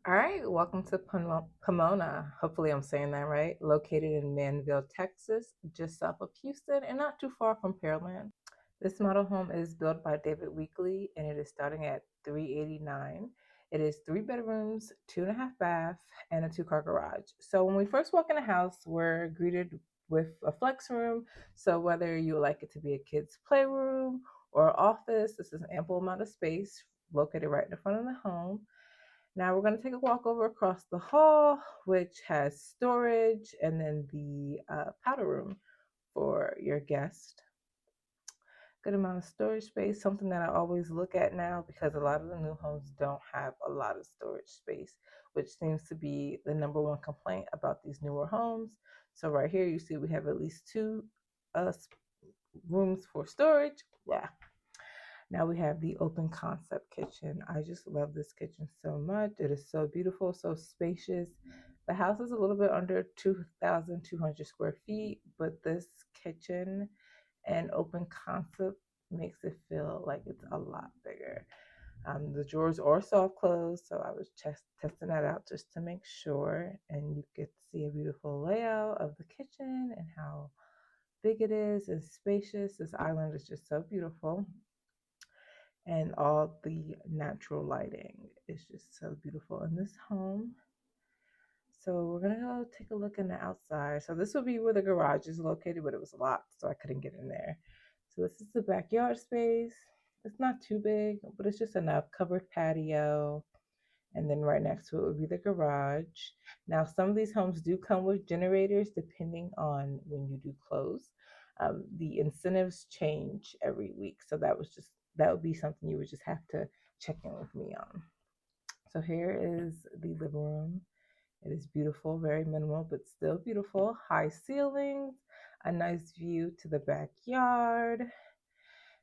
All right, welcome to Pomona. Hopefully, I'm saying that right. Located in Manvel, Texas, just south of Houston and not too far from Pearland. This model home is built by David Weekley and it is starting at $389. It is 3 bedrooms, 2.5 baths, and a 2-car garage. So when we first walk in the house, we're greeted with a flex room. So whether you like it to be a kid's playroom or office, this is an ample amount of space located right in the front of the home. Now we're going to take a walk over across the hall, which has storage and then the powder room for your guest. Good amount of storage space, something that I always look at now because a lot of the new homes don't have a lot of storage space, which seems to be the number one complaint about these newer homes. So right here, you see we have at least two rooms for storage. Yeah. Now we have the open concept kitchen. I just love this kitchen so much. It is so beautiful, so spacious. The house is a little bit under 2,200 square feet, but this kitchen and open concept makes it feel like it's a lot bigger. The drawers are soft closed, so I was just testing that out just to make sure. And you get to see a beautiful layout of the kitchen and how big it is and spacious. This island is just so beautiful. And all the natural lighting is just so beautiful in this home. So we're gonna go take a look in the outside. So this would be where the garage is located, but it was locked, so I couldn't get in there. So this is the backyard space. It's not too big, but it's just enough. Covered patio. And then right next to it would be the garage. Now, some of these homes do come with generators depending on when you do close. The incentives change every week. So that would be something you would just have to check in with me on. So here is the living room. It is beautiful, very minimal, but still beautiful. High ceilings, a nice view to the backyard.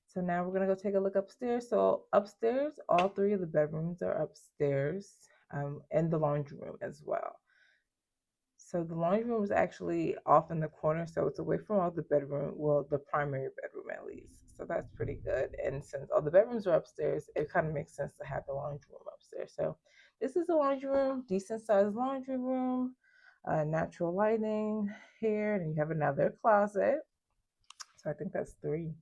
So now we're going to go take a look upstairs. So upstairs, all three of the bedrooms are upstairs, and the laundry room as well. So the laundry room is actually off in the corner, so it's away from all the bedroom, well, the primary bedroom at least. So that's pretty good. And since all the bedrooms are upstairs, it kind of makes sense to have the laundry room upstairs. So this is the laundry room, decent sized laundry room, natural lighting here, and you have another closet. So I think that's three.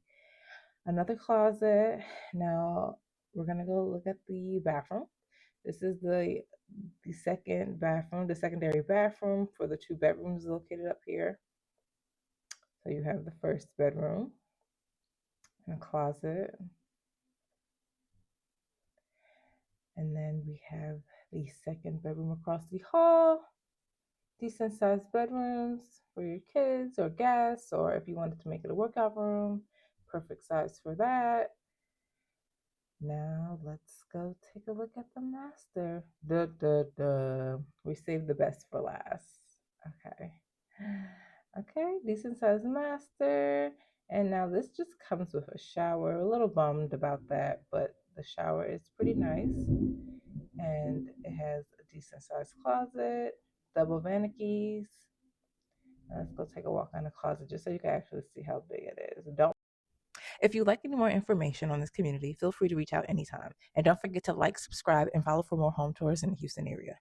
Another closet. Now we're gonna go look at the bathroom. This is the second bathroom, the secondary bathroom for the 2 bedrooms located up here. So you have the first bedroom and a closet. And then we have the second bedroom across the hall. Decent sized bedrooms for your kids or guests, or if you wanted to make it a workout room, perfect size for that. Now let's go take a look at the master. We saved the best for last. Okay. Okay, decent sized master. And now this just comes with a shower. A little bummed about that, but the shower is pretty nice. And it has a decent sized closet, double vanities. Let's go take a walk in the closet just so you can actually see how big it is. If you'd like any more information on this community, feel free to reach out anytime. And don't forget to like, subscribe, and follow for more home tours in the Houston area.